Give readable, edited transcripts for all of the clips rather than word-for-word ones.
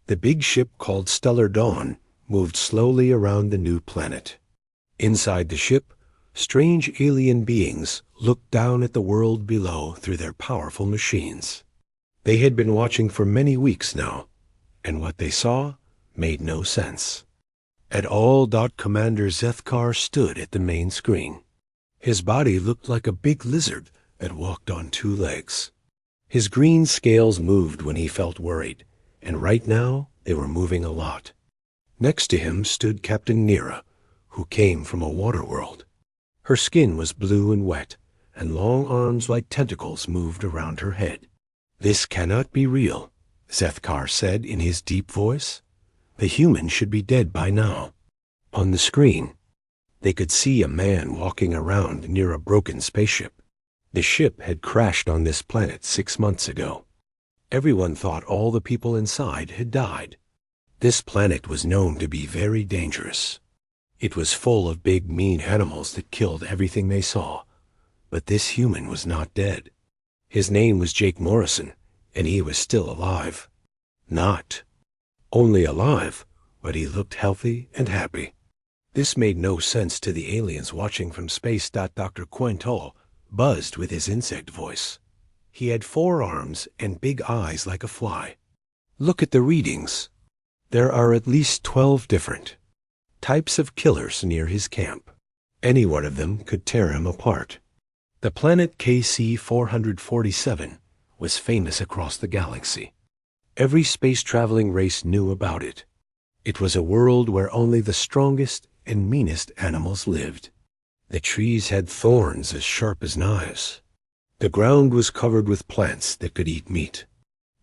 The big ship called Stellar Dawn moved slowly around the new planet. Inside the ship, strange alien beings looked down at the world below through their powerful machines. They had been watching for many weeks now, and what they saw made no sense. At all, Commander Zethkar stood at the main screen. His body looked like a big lizard that walked on two legs. His green scales moved when he felt worried, and right now they were moving a lot. Next to him stood Captain Nira, who came from a water world. Her skin was blue and wet, and long arms like tentacles moved around her head. "This cannot be real," Zethkar said in his deep voice. "The human should be dead by now." On the screen, they could see a man walking around near a broken spaceship. The ship had crashed on this planet 6 months ago. Everyone thought all the people inside had died. This planet was known to be very dangerous. It was full of big, mean animals that killed everything they saw. But this human was not dead. His name was Jake Morrison, and he was still alive. Not only alive, but he looked healthy and happy. This made no sense to the aliens watching from space. Dr. Quintal buzzed with his insect voice. He had 4 arms and big eyes like a fly. "Look at the readings. There are at least 12 different types of killers near his camp. Any one of them could tear him apart." The planet KC-447 was famous across the galaxy. Every space-traveling race knew about it. It was a world where only the strongest and meanest animals lived. The trees had thorns as sharp as knives. The ground was covered with plants that could eat meat.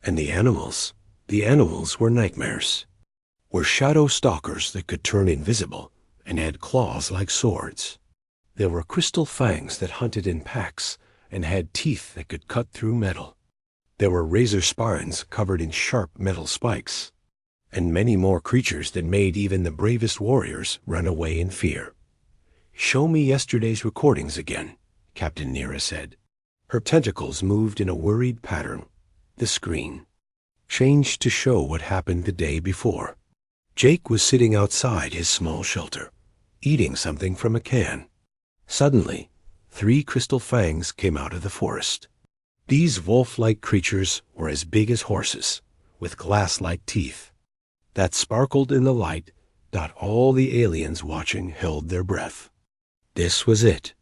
And the animals were nightmares. Were shadow stalkers that could turn invisible and had claws like swords. There were crystal fangs that hunted in packs and had teeth that could cut through metal. There were razor spines covered in sharp metal spikes, and many more creatures that made even the bravest warriors run away in fear. "Show me yesterday's recordings again," Captain Nira said. Her tentacles moved in a worried pattern. The screen changed to show what happened the day before. Jake was sitting outside his small shelter, eating something from a can. Suddenly, 3 crystal fangs came out of the forest. These wolf-like creatures were as big as horses, with glass-like teeth that sparkled in the light. All the aliens watching held their breath. This was it.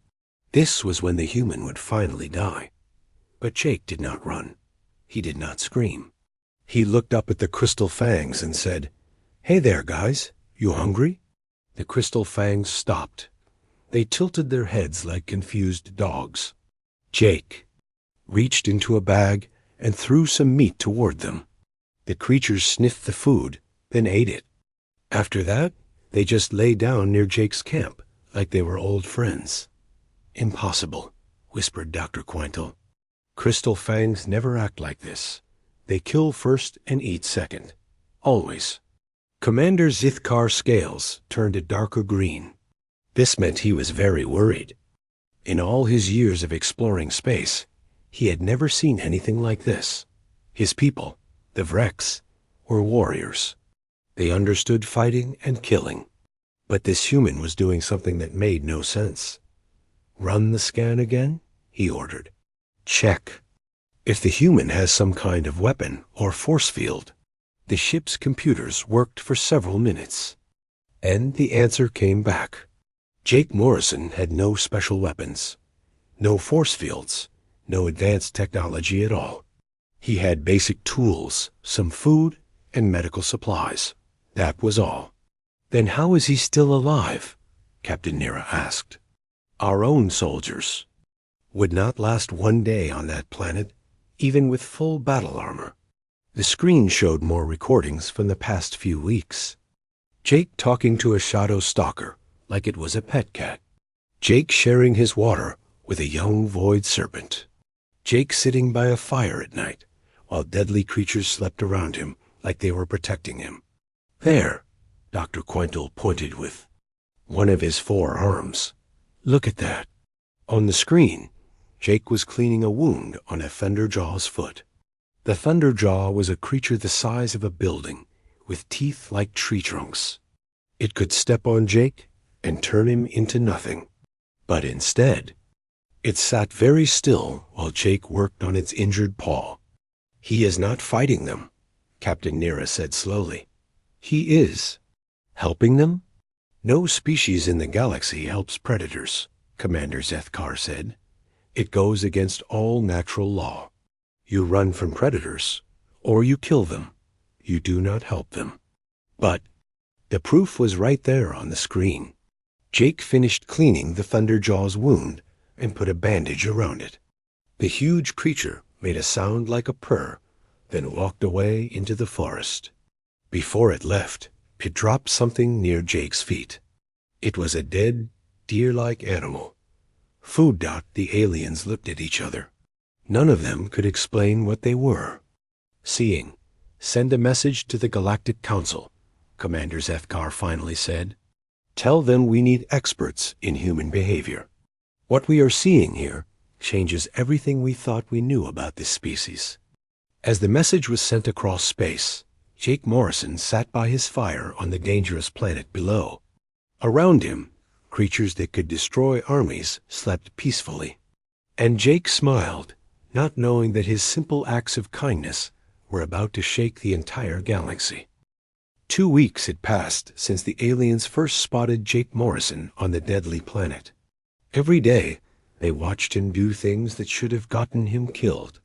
This was when the human would finally die. But Jake did not run. He did not scream. He looked up at the crystal fangs and said, "Hey there, guys. You hungry?" The crystal fangs stopped. They tilted their heads like confused dogs. Jake reached into a bag and threw some meat toward them. The creatures sniffed the food, then ate it. After that, they just lay down near Jake's camp like they were old friends. "Impossible," whispered Dr. Quintal. "Crystal fangs never act like this. They kill first and eat second. Always." Commander Zithkar's scales turned a darker green. This meant he was very worried. In all his years of exploring space, he had never seen anything like this. His people, the Vreks, were warriors. They understood fighting and killing. But this human was doing something that made no sense. "Run the scan again," he ordered. "Check if the human has some kind of weapon or force field." The ship's computers worked for several minutes, and the answer came back. Jake Morrison had no special weapons, no force fields, no advanced technology at all. He had basic tools, some food, and medical supplies. That was all. "Then how is he still alive?" Captain Nira asked. "Our own soldiers would not last 1 day on that planet, even with full battle armor." The screen showed more recordings from the past few weeks. Jake talking to a shadow stalker like it was a pet cat. Jake sharing his water with a young void serpent. Jake sitting by a fire at night while deadly creatures slept around him like they were protecting him. "There," Dr. Quintal pointed with one of his 4 arms. "Look at that." On the screen, Jake was cleaning a wound on a Thunderjaw's foot. The Thunderjaw was a creature the size of a building, with teeth like tree trunks. It could step on Jake and turn him into nothing. But instead, it sat very still while Jake worked on its injured paw. "He is not fighting them," Captain Nera said slowly. "He is helping them." "No species in the galaxy helps predators," Commander Zethkar said. "It goes against all natural law. You run from predators, or you kill them. You do not help them." But the proof was right there on the screen. Jake finished cleaning the Thunderjaw's wound and put a bandage around it. The huge creature made a sound like a purr, then walked away into the forest. Before it left, it dropped something near Jake's feet. It was a dead, deer-like animal. Food. The aliens looked at each other. None of them could explain what they were. "Seeing, send a message to the Galactic Council," Commander Zethkar finally said. "Tell them we need experts in human behavior. What we are seeing here changes everything we thought we knew about this species." As the message was sent across space, Jake Morrison sat by his fire on the dangerous planet below. Around him, creatures that could destroy armies slept peacefully. And Jake smiled, not knowing that his simple acts of kindness were about to shake the entire galaxy. 2 weeks had passed since the aliens first spotted Jake Morrison on the deadly planet. Every day, they watched him do things that should have gotten him killed.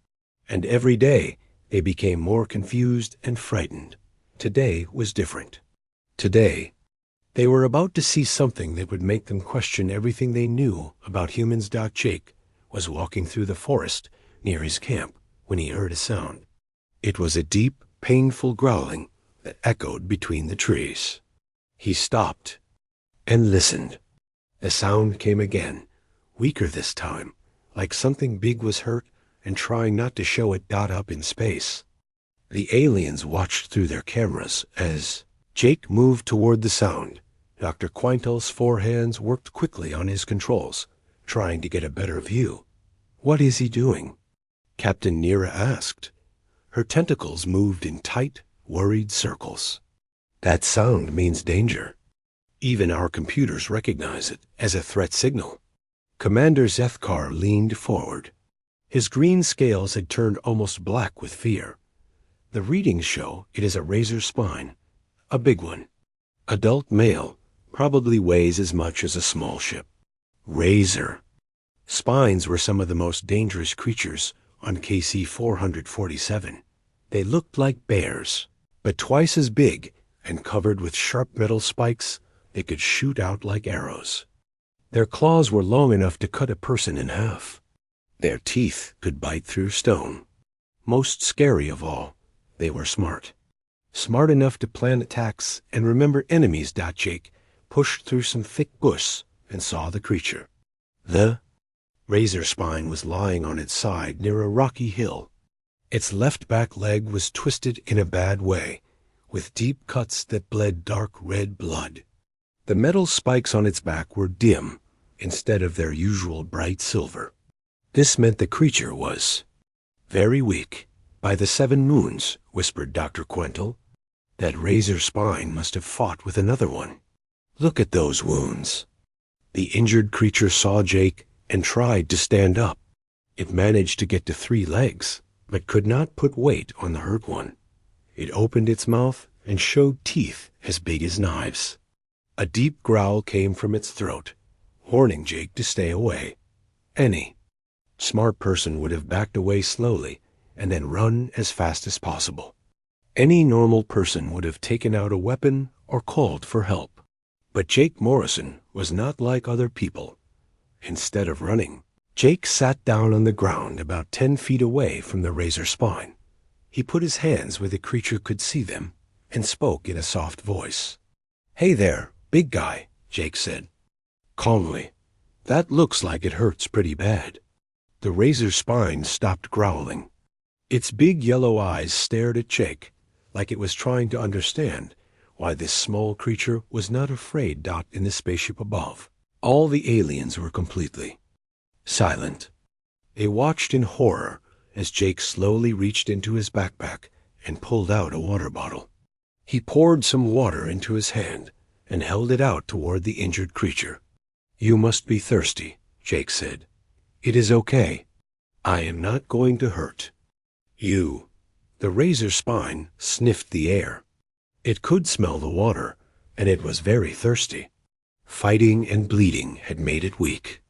And every day, they became more confused and frightened. Today was different. Today, they were about to see something that would make them question everything they knew about humans. Jake was walking through the forest near his camp when he heard a sound. It was a deep, painful growling that echoed between the trees. He stopped and listened. The sound came again, weaker this time, like something big was hurt and trying not to show it. Up in space, the aliens watched through their cameras as Jake moved toward the sound. Dr. Quintel's 4 hands worked quickly on his controls, trying to get a better view. "What is he doing?" Captain Nera asked. Her tentacles moved in tight, worried circles. "That sound means danger. Even our computers recognize it as a threat signal." Commander Zethkar leaned forward. His green scales had turned almost black with fear. "The readings show it is a razor spine, a big one. Adult male, probably weighs as much as a small ship." Razor. Spines were some of the most dangerous creatures on KC 447. They looked like bears, but twice as big and covered with sharp metal spikes that could shoot out like arrows. Their claws were long enough to cut a person in half. Their teeth could bite through stone. Most scary of all, they were smart. Smart enough to plan attacks and remember enemies. Jake pushed through some thick bush and saw the creature. The razor spine was lying on its side near a rocky hill. Its left back leg was twisted in a bad way, with deep cuts that bled dark red blood. The metal spikes on its back were dim instead of their usual bright silver. This meant the creature was very weak. "By the 7 moons, whispered Dr. Quintel. "That razor spine must have fought with another one. Look at those wounds." The injured creature saw Jake and tried to stand up. It managed to get to 3 legs, but could not put weight on the hurt one. It opened its mouth and showed teeth as big as knives. A deep growl came from its throat, warning Jake to stay away. Any smart person would have backed away slowly and then run as fast as possible. Any normal person would have taken out a weapon or called for help. But Jake Morrison was not like other people. Instead of running, Jake sat down on the ground about 10 feet away from the razor spine. He put his hands where the creature could see them and spoke in a soft voice. "Hey there, big guy," Jake said. Calmly, "That looks like it hurts pretty bad." The razor spine stopped growling. Its big yellow eyes stared at Jake, like it was trying to understand why this small creature was not afraid. In the spaceship above, all the aliens were completely silent. They watched in horror as Jake slowly reached into his backpack and pulled out a water bottle. He poured some water into his hand and held it out toward the injured creature. "You must be thirsty," Jake said. "It is okay. I am not going to hurt you." The razor spine sniffed the air. It could smell the water, and it was very thirsty. Fighting and bleeding had made it weak.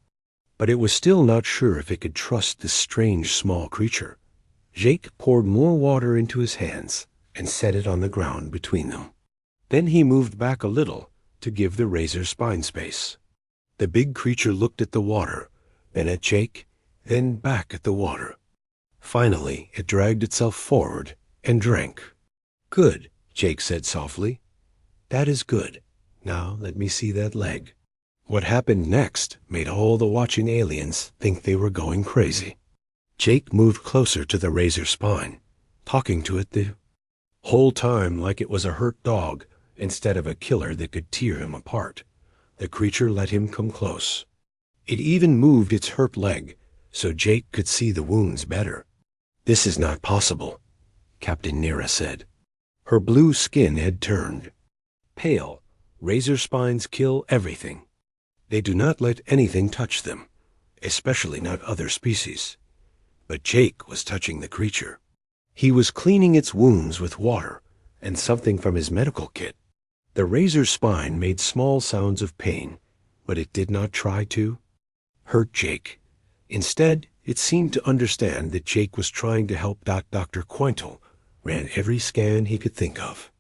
But it was still not sure if it could trust this strange small creature. Jake poured more water into his hands and set it on the ground between them. Then he moved back a little to give the razor spine space. The big creature looked at the water, then at Jake, then back at the water. Finally, it dragged itself forward and drank. "Good," Jake said softly. "That is good. Now let me see that leg." What happened next made all the watching aliens think they were going crazy. Jake moved closer to the razor spine, talking to it the whole time like it was a hurt dog instead of a killer that could tear him apart. The creature let him come close. It even moved its hurt leg so Jake could see the wounds better. "This is not possible," Captain Nira said. Her blue skin had turned pale. Razor spines kill everything. They do not let anything touch them, especially not other species. But Jake was touching the creature. He was cleaning its wounds with water and something from his medical kit. The razor spine made small sounds of pain, but it did not try to hurt Jake. Instead, it seemed to understand that Jake was trying to help. Dr. Quintal ran every scan he could think of.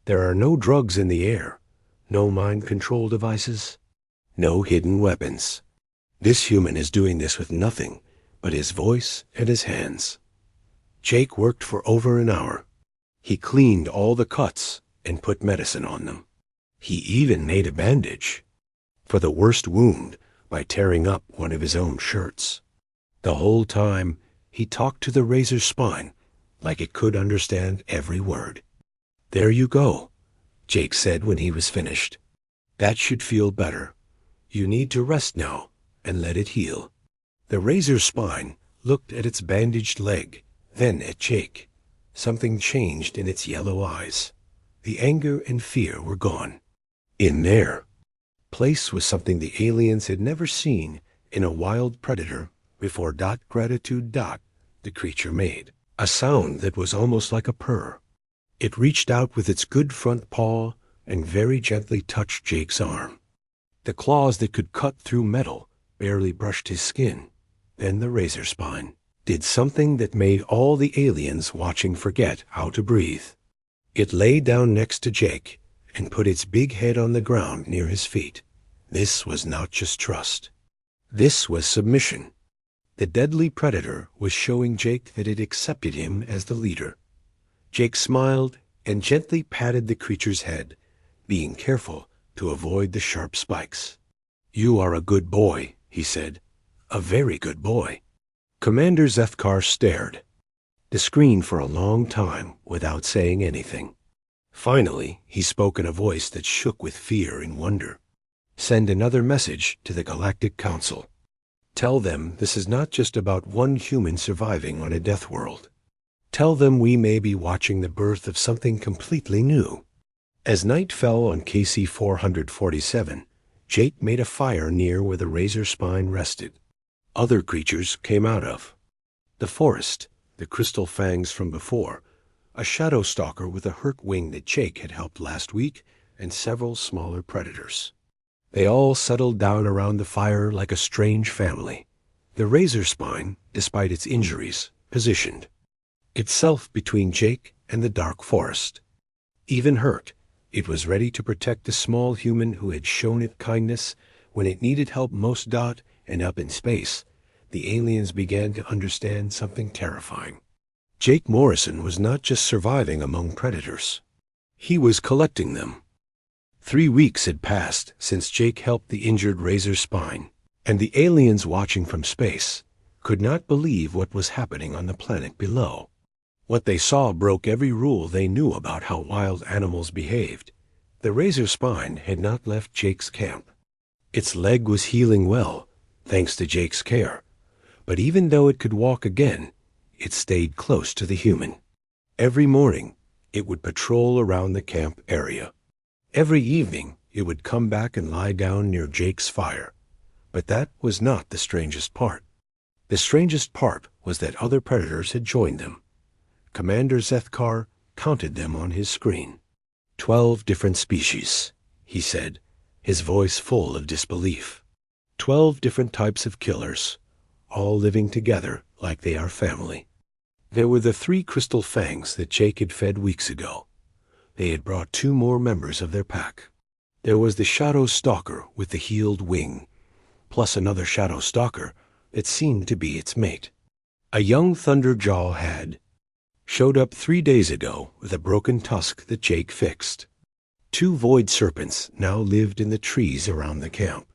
There are no drugs in the air, no mind control devices, no hidden weapons. This human is doing this with nothing but his voice and his hands. Jake worked for over an hour. He cleaned all the cuts and put medicine on them. He even made a bandage for the worst wound by tearing up one of his own shirts. The whole time, he talked to the razor spine like it could understand every word. "There you go," Jake said when he was finished. "That should feel better. You need to rest now and let it heal." The razor spine looked at its bandaged leg, then at Jake. Something changed in its yellow eyes. The anger and fear were gone. In their place was something the aliens had never seen in a wild predator before. Gratitude. The creature made a sound that was almost like a purr. It reached out with its good front paw and very gently touched Jake's arm. The claws that could cut through metal barely brushed his skin. Then the razor spine did something that made all the aliens watching forget how to breathe. It lay down next to Jake and put its big head on the ground near his feet. This was not just trust. This was submission. The deadly predator was showing Jake that it accepted him as the leader. Jake smiled and gently patted the creature's head, being careful to avoid the sharp spikes. "You are a good boy," he said. "A very good boy." Commander Zethkar stared the screen for a long time without saying anything. Finally, he spoke in a voice that shook with fear and wonder. "Send another message to the Galactic Council. Tell them this is not just about one human surviving on a death world. Tell them we may be watching the birth of something completely new." As night fell on KC 447, Jake made a fire near where the razor spine rested. Other creatures came out of the forest, the crystal fangs from before, a shadow stalker with a hurt wing that Jake had helped last week, and several smaller predators. They all settled down around the fire like a strange family. The razor spine, despite its injuries, positioned itself between Jake and the dark forest. Even hurt, it was ready to protect the small human who had shown it kindness when it needed help most. And up in space, the aliens began to understand something terrifying. Jake Morrison was not just surviving among predators. He was collecting them. 3 weeks had passed since Jake helped the injured razor spine, and the aliens watching from space could not believe what was happening on the planet below. What they saw broke every rule they knew about how wild animals behaved. The razor spine had not left Jake's camp. Its leg was healing well, thanks to Jake's care. But even though it could walk again, it stayed close to the human. Every morning, It would patrol around the camp area. Every evening, it would come back and lie down near Jake's fire. But that was not the strangest part. The strangest part was that other predators had joined them. Commander Zethkar counted them on his screen. 12 different species, he said, his voice full of disbelief. 12 different types of killers, all living together like they are family. There were the 3 crystal fangs that Jake had fed weeks ago. They had brought 2 more members of their pack. There was the shadow stalker with the healed wing, plus another shadow stalker that seemed to be its mate. A young thunderjaw had showed up 3 days ago with a broken tusk that Jake fixed. 2 void serpents now lived in the trees around the camp.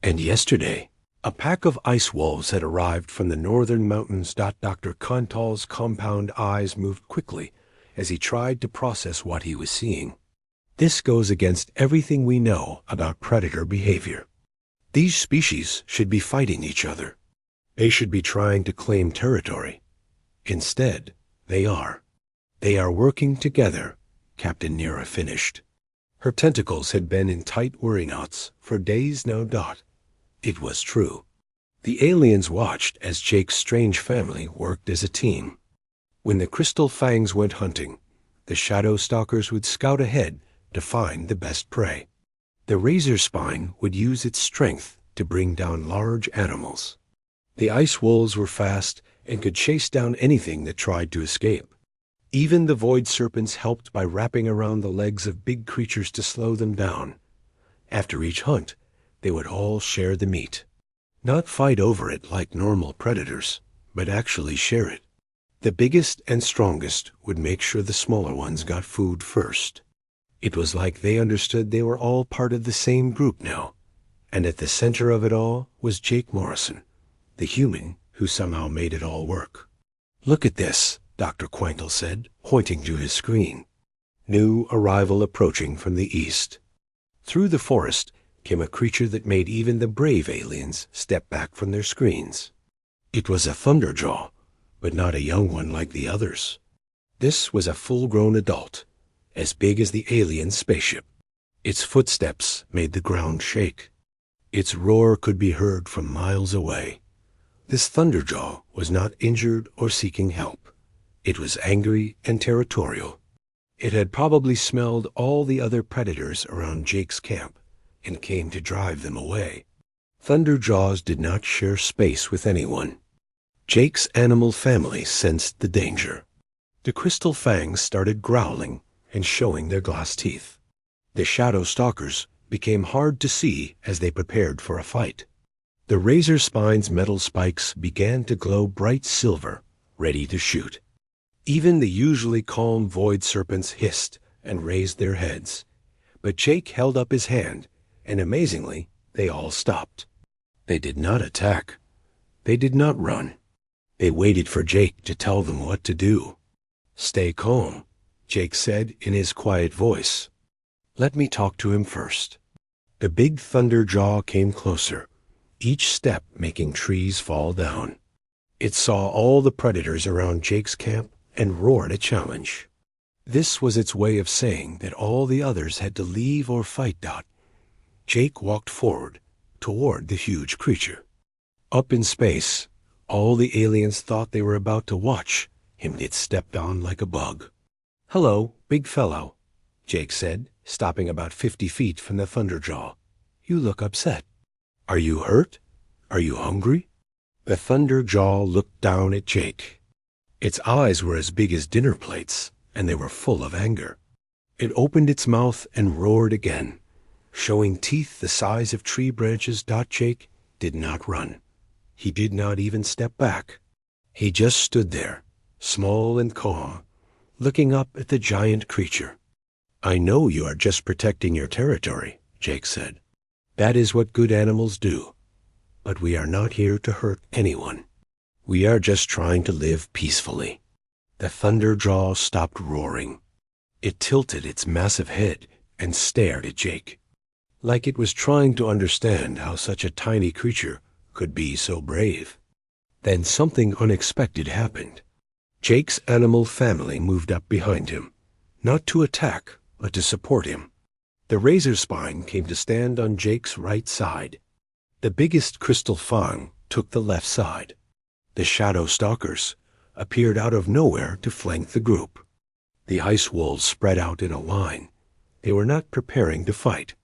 And yesterday, a pack of ice wolves had arrived from the northern mountains. Dr. Kantal's compound eyes moved quickly as he tried to process what he was seeing. This goes against everything we know about predator behavior. These species should be fighting each other. They should be trying to claim territory. Instead, they are. They are working together, Captain Nira finished. Her tentacles had been in tight worry knots for days now. It was true. The aliens watched as Jake's strange family worked as a team. When the crystal fangs went hunting, the shadow stalkers would scout ahead to find the best prey. The razor spine would use its strength to bring down large animals. The ice wolves were fast and could chase down anything that tried to escape. Even the void serpents helped by wrapping around the legs of big creatures to slow them down. After each hunt, they would all share the meat. Not fight over it like normal predators, but actually share it. The biggest and strongest would make sure the smaller ones got food first. It was like they understood they were all part of the same group now, and at the center of it all was Jake Morrison, the human who somehow made it all work. "Look at this," Dr. Quantle said, pointing to his screen. New arrival approaching from the east. Through the forest came a creature that made even the brave aliens step back from their screens. It was a thunderjaw, but not a young one like the others. This was a full-grown adult, as big as the alien spaceship. Its footsteps made the ground shake. Its roar could be heard from miles away. This thunderjaw was not injured or seeking help. It was angry and territorial. It had probably smelled all the other predators around Jake's camp and came to drive them away. Thunderjaws did not share space with anyone. Jake's animal family sensed the danger. The crystal fangs started growling and showing their glass teeth. The shadow stalkers became hard to see as they prepared for a fight. The razor spine's metal spikes began to glow bright silver, ready to shoot. Even the usually calm void serpents hissed and raised their heads. But Jake held up his hand, and amazingly, they all stopped. They did not attack. They did not run. They waited for Jake to tell them what to do. "Stay calm," Jake said in his quiet voice. "Let me talk to him first." The big thunderjaw came closer, each step making trees fall down. It saw all the predators around Jake's camp and roared a challenge. This was its way of saying that all the others had to leave or fight. Jake walked forward, toward the huge creature. Up in space, all the aliens thought they were about to watch him get stepped on like a bug. "Hello, big fellow," Jake said, stopping about 50 feet from the thunderjaw. "You look upset. Are you hurt? Are you hungry?" The thunderjaw looked down at Jake. Its eyes were as big as dinner plates, and they were full of anger. It opened its mouth and roared again, showing teeth the size of tree branches. Jake did not run. He did not even step back. He just stood there, small and calm, looking up at the giant creature. "I know you are just protecting your territory," Jake said. "That is what good animals do. But we are not here to hurt anyone. We are just trying to live peacefully." The thunderjaw stopped roaring. It tilted its massive head and stared at Jake, like it was trying to understand how such a tiny creature could be so brave. Then something unexpected happened. Jake's animal family moved up behind him, not to attack, but to support him. The razor spine came to stand on Jake's right side. The biggest crystal fang took the left side. The shadow stalkers appeared out of nowhere to flank the group. The ice wolves spread out in a line. They were not preparing to fight.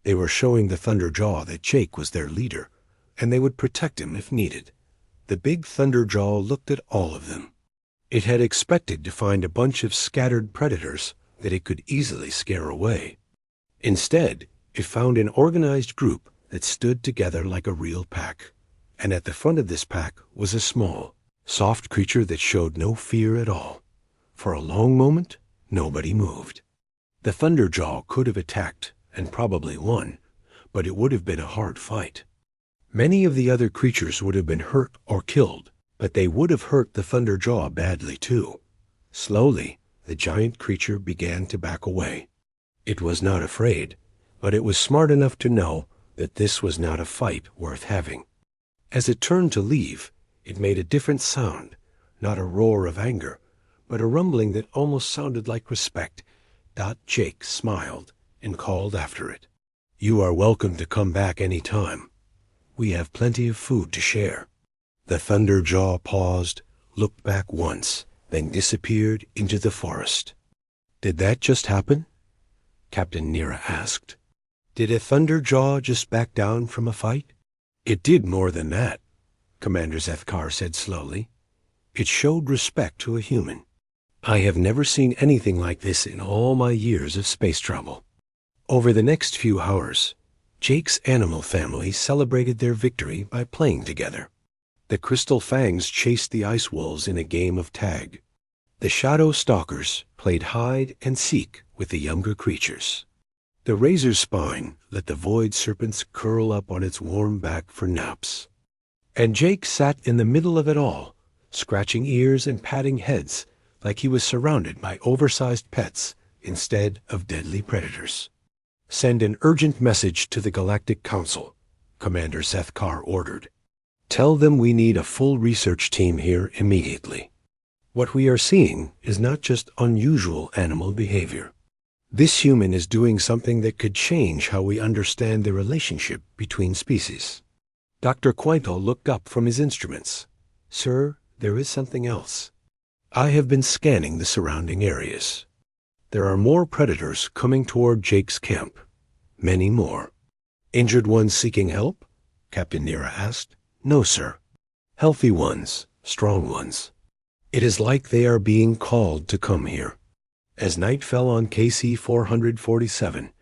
They were showing the Thunderjaw that Jake was their leader, and they would protect him if needed. The big Thunderjaw looked at all of them. It had expected to find a bunch of scattered predators that it could easily scare away. Instead, it found an organized group that stood together like a real pack. And at the front of this pack was a small, soft creature that showed no fear at all. For a long moment, nobody moved. The Thunderjaw could have attacked and probably won, but it would have been a hard fight. Many of the other creatures would have been hurt or killed, but they would have hurt the Thunderjaw badly too. Slowly, the giant creature began to back away. It was not afraid, but it was smart enough to know that this was not a fight worth having. As it turned to leave, it made a different sound, not a roar of anger, but a rumbling that almost sounded like respect. Jake smiled and called after it. "You are welcome to come back any time. We have plenty of food to share." The Thunderjaw paused, looked back once, then disappeared into the forest. "Did that just happen?" Captain Nira asked. "Did a Thunderjaw just back down from a fight?" "It did more than that," Commander Zethkar said slowly. "It showed respect to a human. I have never seen anything like this in all my years of space travel." Over the next few hours, Jake's animal family celebrated their victory by playing together. The Crystal Fangs chased the Ice Wolves in a game of tag. The Shadow Stalkers played hide and seek with the younger creatures. The Razor Spine let the Void Serpents curl up on its warm back for naps. And Jake sat in the middle of it all, scratching ears and patting heads like he was surrounded by oversized pets instead of deadly predators. "Send an urgent message to the Galactic Council," Commander Zethkar ordered. "Tell them we need a full research team here immediately. What we are seeing is not just unusual animal behavior. This human is doing something that could change how we understand the relationship between species." Dr. Quintal looked up from his instruments. "Sir, there is something else. I have been scanning the surrounding areas. There are more predators coming toward Jake's camp. Many more." "Injured ones seeking help?" Captain Nira asked. "No, sir. Healthy ones, strong ones. It is like they are being called to come here." As night fell on KC 447,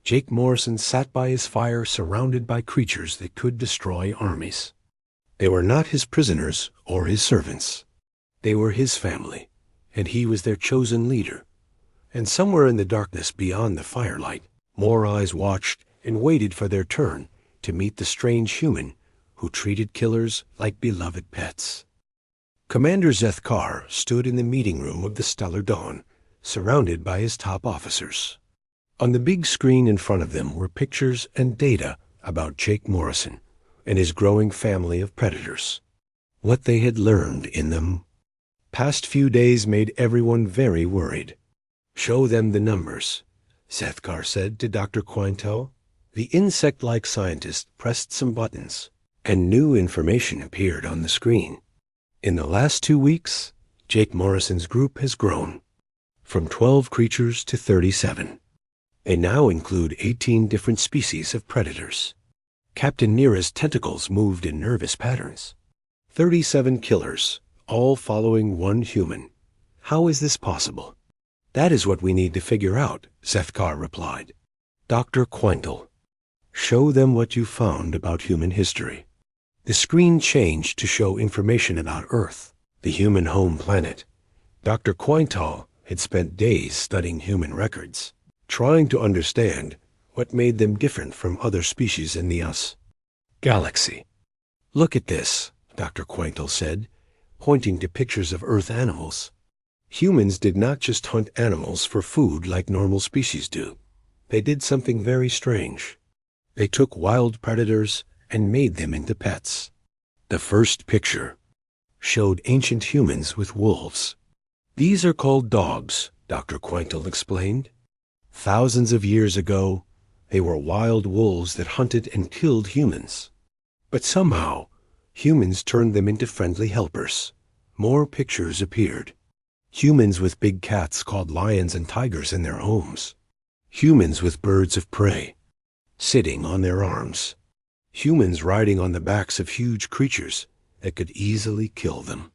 Jake Morrison sat by his fire surrounded by creatures that could destroy armies. They were not his prisoners or his servants. They were his family, and he was their chosen leader. And somewhere in the darkness beyond the firelight, more eyes watched and waited for their turn to meet the strange human who treated killers like beloved pets. Commander Zethkar stood in the meeting room of the Stellar Dawn, surrounded by his top officers. On the big screen in front of them were pictures and data about Jake Morrison and his growing family of predators. What they had learned in them. Past few days made everyone very worried. "Show them the numbers," Zethkar said to Dr. Quintel. The insect-like scientist pressed some buttons, and new information appeared on the screen. In the last 2 weeks, Jake Morrison's group has grown from 12 creatures to 37. They now include 18 different species of predators. Captain Nira's tentacles moved in nervous patterns. 37 killers, all following one human. How is this possible? "That is what we need to figure out," Zethkar replied. "Dr. Quintal, show them what you found about human history." The screen changed to show information about Earth, the human home planet. Dr. Quintal had spent days studying human records, trying to understand what made them different from other species in the galaxy. "Look at this," Dr. Quintal said, pointing to pictures of Earth animals. Humans did not just hunt animals for food like normal species do. They did something very strange. They took wild predators and made them into pets. The first picture showed ancient humans with wolves. "These are called dogs," Dr. Quintal explained. Thousands of years ago, they were wild wolves that hunted and killed humans. But somehow, humans turned them into friendly helpers. More pictures appeared. Humans with big cats called lions and tigers in their homes. Humans with birds of prey, sitting on their arms. Humans riding on the backs of huge creatures that could easily kill them.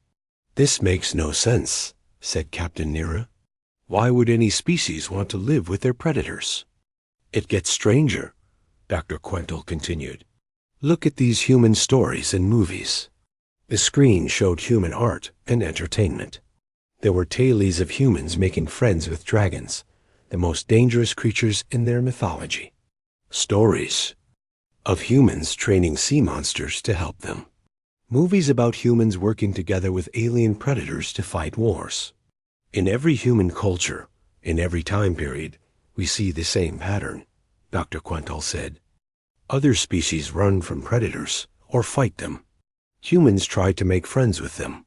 "This makes no sense," said Captain Nera. "Why would any species want to live with their predators?" "It gets stranger," Dr. Quintal continued. "Look at these human stories and movies." The screen showed human art and entertainment. There were tales of humans making friends with dragons, the most dangerous creatures in their mythology. Stories of humans training sea monsters to help them. Movies about humans working together with alien predators to fight wars. In every human culture, in every time period, we see the same pattern, Dr. Quintal said. Other species run from predators or fight them. Humans try to make friends with them.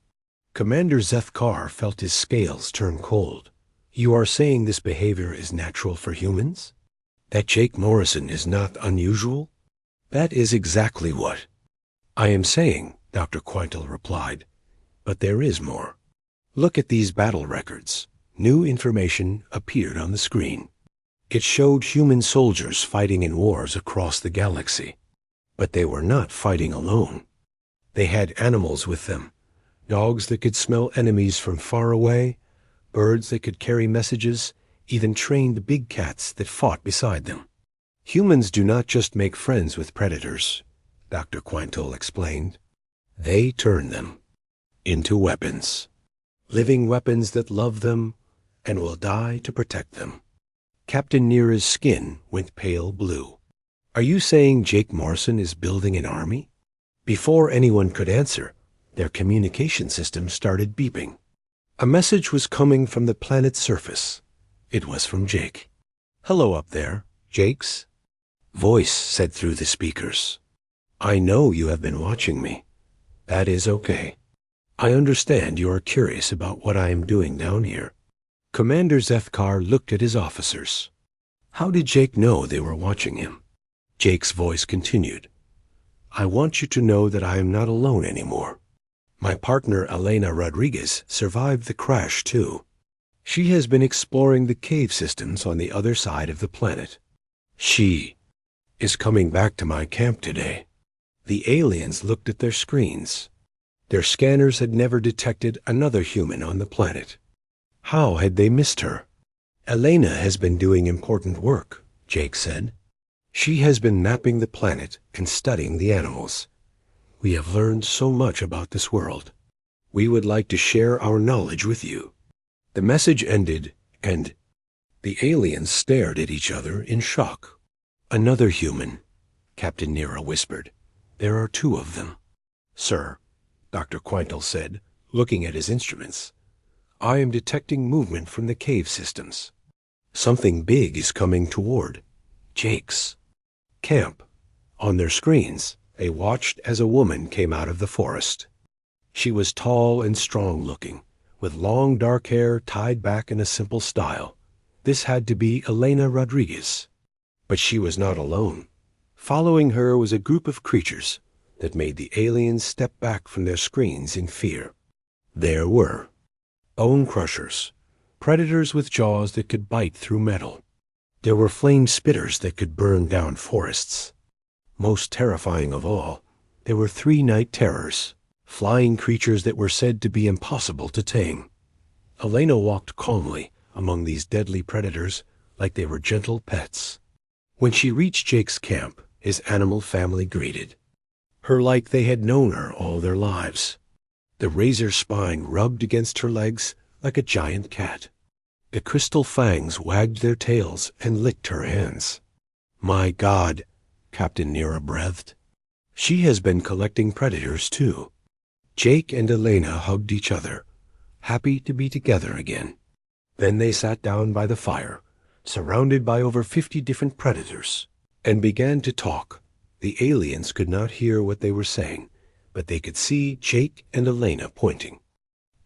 Commander Zethkar felt his scales turn cold. "You are saying this behavior is natural for humans? That Jake Morrison is not unusual?" "That is exactly what I am saying," Dr. Quintal replied. "But there is more. Look at these battle records." New information appeared on the screen. It showed human soldiers fighting in wars across the galaxy. But they were not fighting alone. They had animals with them. Dogs that could smell enemies from far away, birds that could carry messages, even trained big cats that fought beside them. Humans do not just make friends with predators, Dr. Quintal explained. They turn them into weapons. Living weapons that love them and will die to protect them. Captain Nera's skin went pale blue. "Are you saying Jake Morrison is building an army?" Before anyone could answer, their communication system started beeping. A message was coming from the planet's surface. It was from Jake. "Hello up there, Jake's voice said through the speakers. "I know you have been watching me. That is okay. I understand you are curious about what I am doing down here." Commander Zethkar looked at his officers. How did Jake know they were watching him? Jake's voice continued. "I want you to know that I am not alone anymore. My partner Elena Rodriguez survived the crash too. She has been exploring the cave systems on the other side of the planet. She is coming back to my camp today." The aliens looked at their screens. Their scanners had never detected another human on the planet. How had they missed her? "Elena has been doing important work," Jake said. "She has been mapping the planet and studying the animals. We have learned so much about this world. We would like to share our knowledge with you." The message ended, and the aliens stared at each other in shock. "Another human," Captain Nera whispered. "There are two of them." "Sir," Dr. Quintal said, looking at his instruments, "I am detecting movement from the cave systems. Something big is coming toward Jake's camp." On their screens, they watched as a woman came out of the forest. She was tall and strong-looking, with long dark hair tied back in a simple style. This had to be Elena Rodriguez. But she was not alone. Following her was a group of creatures that made the aliens step back from their screens in fear. There were bone crushers, predators with jaws that could bite through metal. There were flame spitters that could burn down forests. Most terrifying of all, there were 3 night terrors, flying creatures that were said to be impossible to tame. Elena walked calmly among these deadly predators like they were gentle pets. When she reached Jake's camp, his animal family greeted her like they had known her all their lives. The razor spine rubbed against her legs like a giant cat. The crystal fangs wagged their tails and licked her hands. "My God," Captain Nera breathed. "She has been collecting predators too." Jake and Elena hugged each other, happy to be together again. Then they sat down by the fire, surrounded by over 50 different predators, and began to talk. The aliens could not hear what they were saying, but they could see Jake and Elena pointing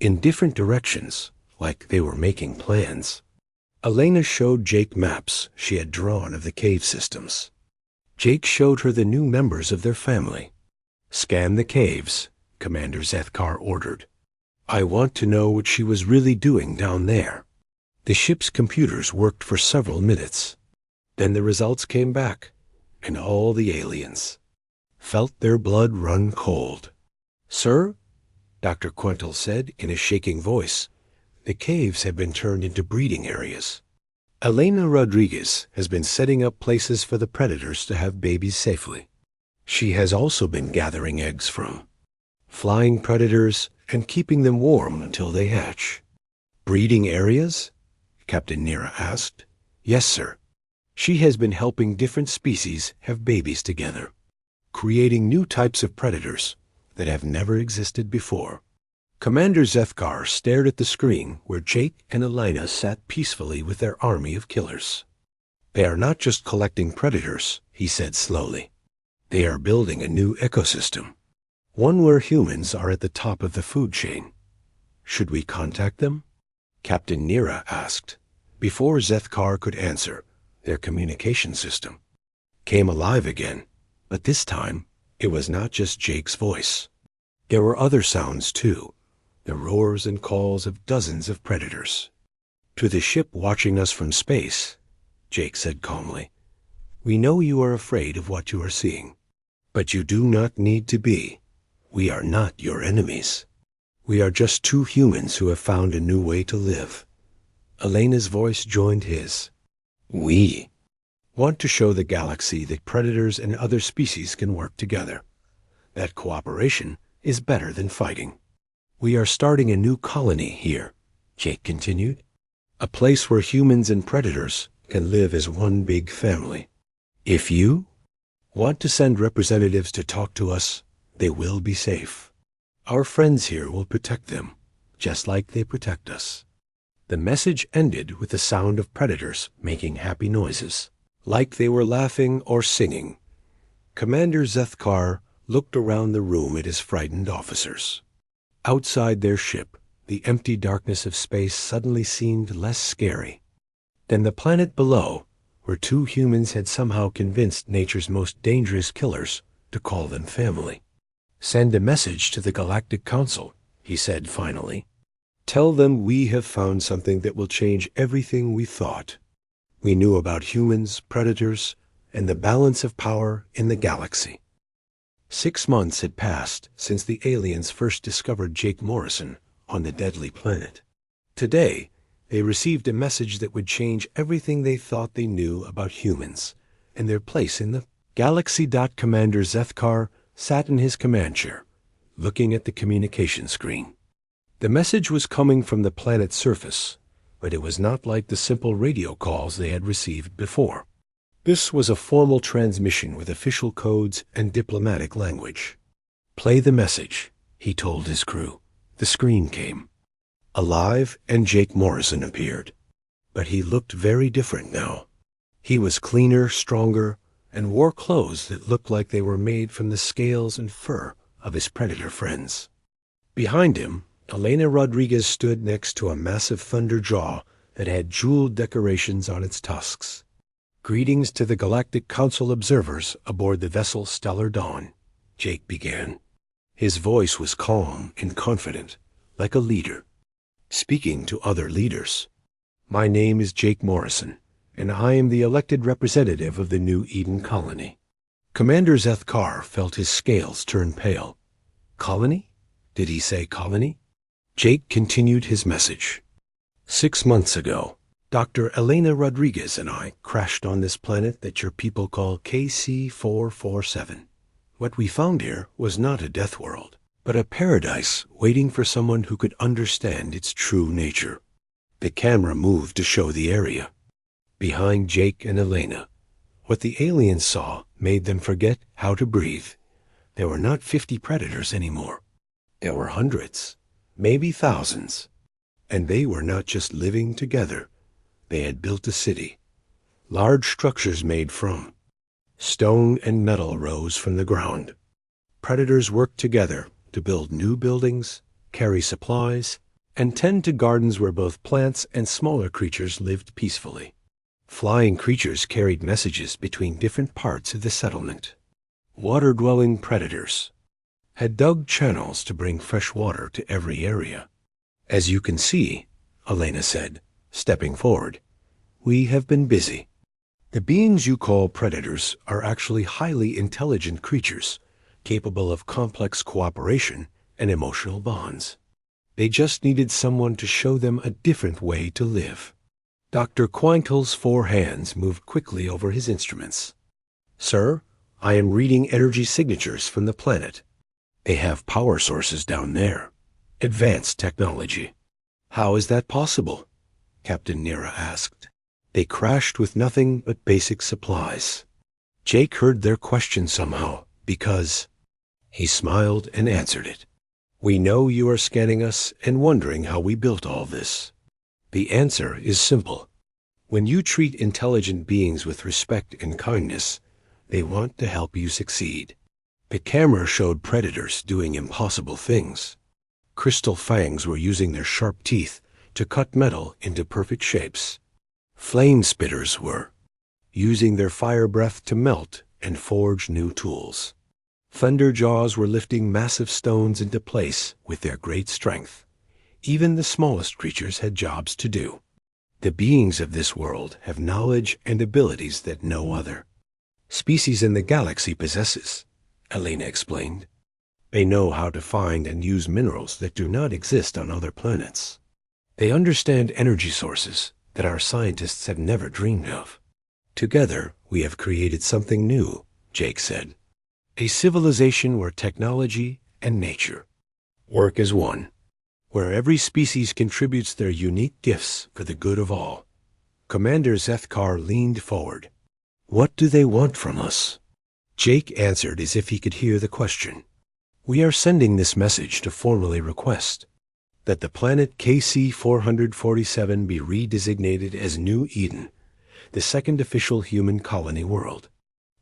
in different directions, like they were making plans. Elena showed Jake maps she had drawn of the cave systems. Jake showed her the new members of their family. "Scan the caves," Commander Zethkar ordered. "I want to know what she was really doing down there." The ship's computers worked for several minutes. Then the results came back, and all the aliens felt their blood run cold. "Sir," Dr. Quentel said in a shaking voice, "the caves have been turned into breeding areas. Elena Rodriguez has been setting up places for the predators to have babies safely. She has also been gathering eggs from flying predators and keeping them warm until they hatch." "Breeding areas?" Captain Nira asked. "Yes, sir. She has been helping different species have babies together, creating new types of predators that have never existed before." Commander Zethkar stared at the screen where Jake and Elena sat peacefully with their army of killers. "They are not just collecting predators," he said slowly. "They are building a new ecosystem, one where humans are at the top of the food chain. Should we contact them?" Captain Nira asked. Before Zethkar could answer, their communication system came alive again, but this time it was not just Jake's voice. There were other sounds too, the roars and calls of dozens of predators. "To the ship watching us from space," Jake said calmly, "we know you are afraid of what you are seeing, but you do not need to be. We are not your enemies. We are just two humans who have found a new way to live." Elena's voice joined his. "We want to show the galaxy that predators and other species can work together. That cooperation is better than fighting. We are starting a new colony here," Jake continued. "A place where humans and predators can live as one big family. If you want to send representatives to talk to us, they will be safe. Our friends here will protect them, just like they protect us." The message ended with the sound of predators making happy noises, like they were laughing or singing. Commander Zethkar looked around the room at his frightened officers. Outside their ship, the empty darkness of space suddenly seemed less scary than the planet below, where two humans had somehow convinced nature's most dangerous killers to call them family. "Send a message to the Galactic Council," he said finally. "Tell them we have found something that will change everything we thought we knew about humans, predators, and the balance of power in the galaxy." 6 months had passed since the aliens first discovered Jake Morrison on the deadly planet. Today, they received a message that would change everything they thought they knew about humans and their place in the galaxy. Commander Zethkar sat in his command chair, looking at the communication screen. The message was coming from the planet's surface, but it was not like the simple radio calls they had received before. This was a formal transmission with official codes and diplomatic language. "Play the message," he told his crew. The screen came alive, and Jake Morrison appeared. But he looked very different now. He was cleaner, stronger, and wore clothes that looked like they were made from the scales and fur of his predator friends. Behind him, Elena Rodriguez stood next to a massive thunder jaw that had jeweled decorations on its tusks. "Greetings to the Galactic Council observers aboard the vessel Stellar Dawn," Jake began. His voice was calm and confident, like a leader, speaking to other leaders. "My name is Jake Morrison, and I am the elected representative of the New Eden colony." Commander Zethkar felt his scales turn pale. "Colony? Did he say colony?" Jake continued his message. 6 months ago, Dr. Elena Rodriguez and I crashed on this planet that your people call KC-447. What we found here was not a death world, but a paradise waiting for someone who could understand its true nature. The camera moved to show the area. Behind Jake and Elena, what the aliens saw made them forget how to breathe. There were not 50 predators anymore. There were hundreds, maybe thousands. And they were not just living together. They had built a city. Large structures made from stone and metal rose from the ground. Predators worked together to build new buildings, carry supplies, and tend to gardens where both plants and smaller creatures lived peacefully. Flying creatures carried messages between different parts of the settlement. Water-dwelling predators had dug channels to bring fresh water to every area. As you can see, Elena said, stepping forward, we have been busy. The beings you call predators are actually highly intelligent creatures, capable of complex cooperation and emotional bonds. They just needed someone to show them a different way to live. Dr. Quinkle's 4 hands moved quickly over his instruments. Sir, I am reading energy signatures from the planet. They have power sources down there. Advanced technology. How is that possible? Captain Nera asked. They crashed with nothing but basic supplies. Jake heard their question somehow, because he smiled and answered it. We know you are scanning us and wondering how we built all this. The answer is simple. When you treat intelligent beings with respect and kindness, they want to help you succeed. The camera showed predators doing impossible things. Crystal fangs were using their sharp teeth to cut metal into perfect shapes. Flame spitters were using their fire breath to melt and forge new tools. Thunderjaws were lifting massive stones into place with their great strength. Even the smallest creatures had jobs to do. The beings of this world have knowledge and abilities that no other species in the galaxy possesses, Elena explained. They know how to find and use minerals that do not exist on other planets. They understand energy sources that our scientists have never dreamed of. Together, we have created something new, Jake said. A civilization where technology and nature work as one, where every species contributes their unique gifts for the good of all. Commander Zethkar leaned forward. What do they want from us? Jake answered as if he could hear the question. We are sending this message to formally request that the planet KC-447 be redesignated as New Eden, the second official human colony world.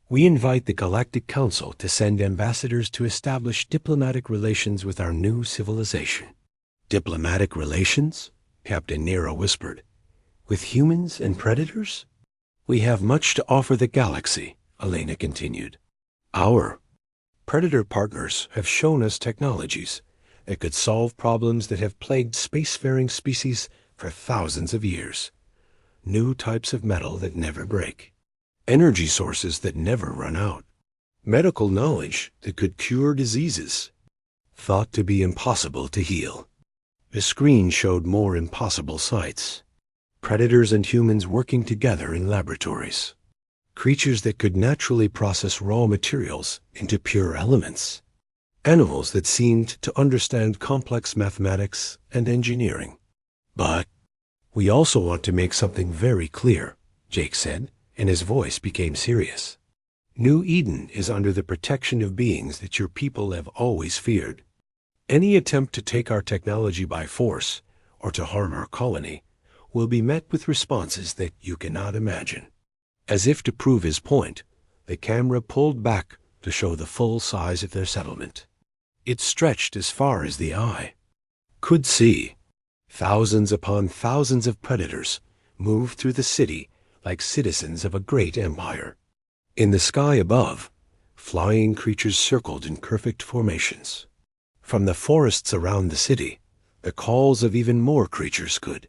We invite the Galactic Council to send ambassadors to establish diplomatic relations with our new civilization. Diplomatic relations? Captain Nero whispered. With humans and predators? We have much to offer the galaxy, Elena continued. Our predator partners have shown us technologies that could solve problems that have plagued spacefaring species for thousands of years. New types of metal that never break. Energy sources that never run out. Medical knowledge that could cure diseases thought to be impossible to heal. The screen showed more impossible sights. Predators and humans working together in laboratories. Creatures that could naturally process raw materials into pure elements. Animals that seemed to understand complex mathematics and engineering. But we also want to make something very clear, Jake said, and his voice became serious. New Eden is under the protection of beings that your people have always feared. Any attempt to take our technology by force or to harm our colony will be met with responses that you cannot imagine. As if to prove his point, the camera pulled back to show the full size of their settlement. It stretched as far as the eye could see. Thousands upon thousands of predators moved through the city like citizens of a great empire. In the sky above, flying creatures circled in perfect formations. From the forests around the city, the calls of even more creatures could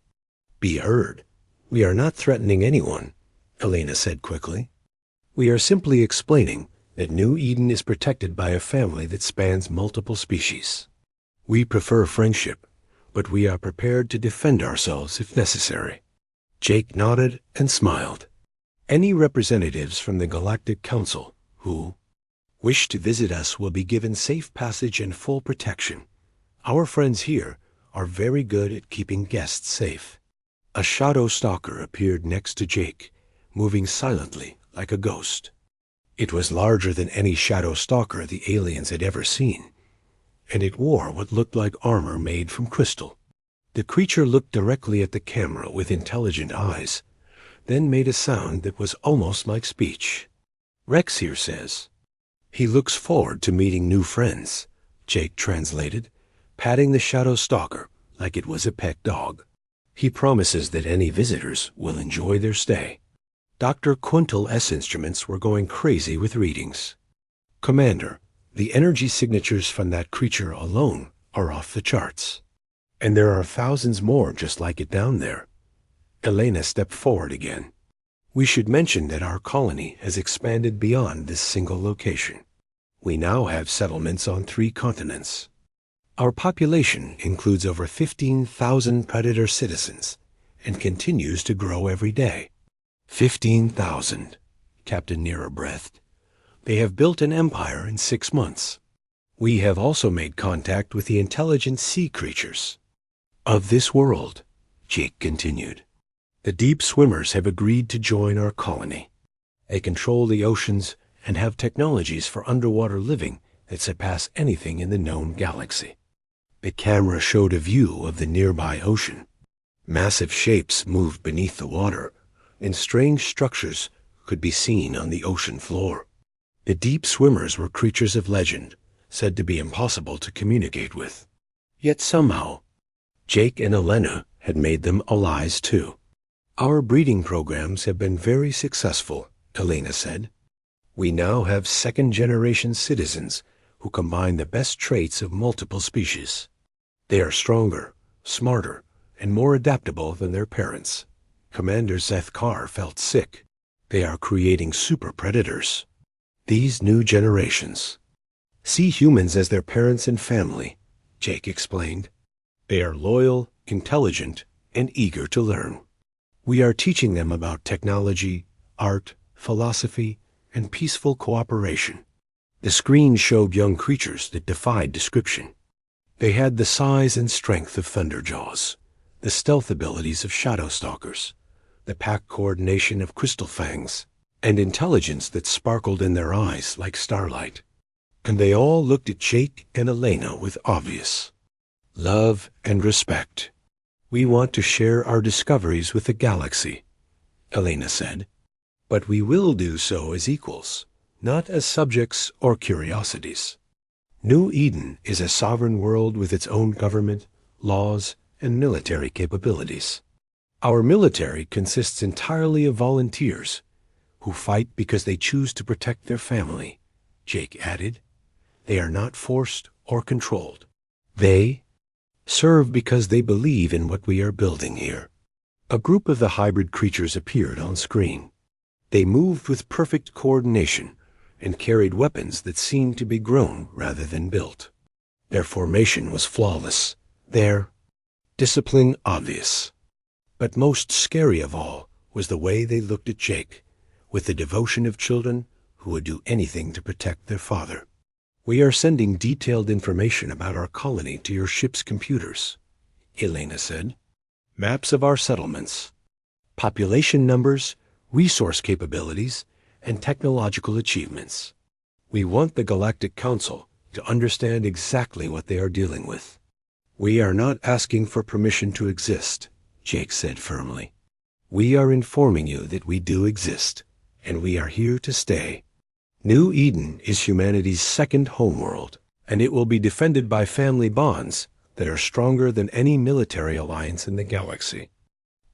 be heard. We are not threatening anyone, Elena said quickly. We are simply explaining that New Eden is protected by a family that spans multiple species. We prefer friendship, but we are prepared to defend ourselves if necessary. Jake nodded and smiled. Any representatives from the Galactic Council who wish to visit us will be given safe passage and full protection. Our friends here are very good at keeping guests safe. A shadow stalker appeared next to Jake, moving silently like a ghost. It was larger than any shadow stalker the aliens had ever seen, and it wore what looked like armor made from crystal. The creature looked directly at the camera with intelligent eyes, then made a sound that was almost like speech. Rex here says he looks forward to meeting new friends, Jake translated, patting the shadow stalker like it was a pet dog. He promises that any visitors will enjoy their stay. Dr. Quintal S. Instruments were going crazy with readings. Commander, the energy signatures from that creature alone are off the charts. And there are thousands more just like it down there. Elena stepped forward again. We should mention that our colony has expanded beyond this single location. We now have settlements on 3 continents. Our population includes over 15,000 predator citizens and continues to grow every day. 15,000, Captain Nero breathed. They have built an empire in 6 months. We have also made contact with the intelligent sea creatures of this world, Jake continued. The deep swimmers have agreed to join our colony. They control the oceans and have technologies for underwater living that surpass anything in the known galaxy. The camera showed a view of the nearby ocean. Massive shapes moved beneath the water, and strange structures could be seen on the ocean floor. The deep swimmers were creatures of legend, said to be impossible to communicate with. Yet somehow, Jake and Elena had made them allies too. Our breeding programs have been very successful, Elena said. We now have second-generation citizens who combine the best traits of multiple species. They are stronger, smarter, and more adaptable than their parents. Commander Zeth Carr felt sick. They are creating super predators. These new generations see humans as their parents and family, Jake explained. They are loyal, intelligent, and eager to learn. We are teaching them about technology, art, philosophy, and peaceful cooperation. The screen showed young creatures that defied description. They had the size and strength of Thunderjaws, the stealth abilities of Shadowstalkers, the pack coordination of Crystal Fangs, and intelligence that sparkled in their eyes like starlight. And they all looked at Jake and Elena with obvious love and respect. We want to share our discoveries with the galaxy, Elena said. But we will do so as equals, not as subjects or curiosities. New Eden is a sovereign world with its own government, laws, and military capabilities. Our military consists entirely of volunteers who fight because they choose to protect their family, Jake added. They are not forced or controlled. They serve because they believe in what we are building here. A group of the hybrid creatures appeared on screen. They moved with perfect coordination and carried weapons that seemed to be grown rather than built. Their formation was flawless, their discipline obvious. But most scary of all was the way they looked at Jake, with the devotion of children who would do anything to protect their father. We are sending detailed information about our colony to your ship's computers, Elena said. Maps of our settlements, population numbers, resource capabilities, and technological achievements. We want the Galactic Council to understand exactly what they are dealing with. We are not asking for permission to exist, Jake said firmly. We are informing you that we do exist, and we are here to stay. New Eden is humanity's second homeworld, and it will be defended by family bonds that are stronger than any military alliance in the galaxy.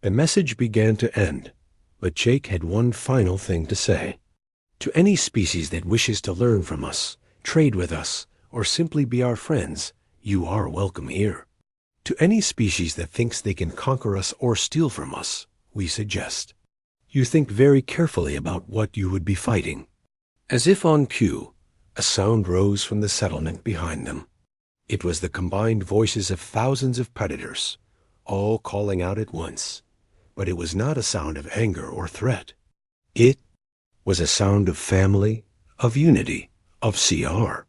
The message began to end, but Jake had one final thing to say. To any species that wishes to learn from us, trade with us, or simply be our friends, you are welcome here. To any species that thinks they can conquer us or steal from us, we suggest you think very carefully about what you would be fighting. As if on cue, a sound rose from the settlement behind them. It was the combined voices of thousands of predators, all calling out at once. But it was not a sound of anger or threat. It was a sound of family, of unity, of CR.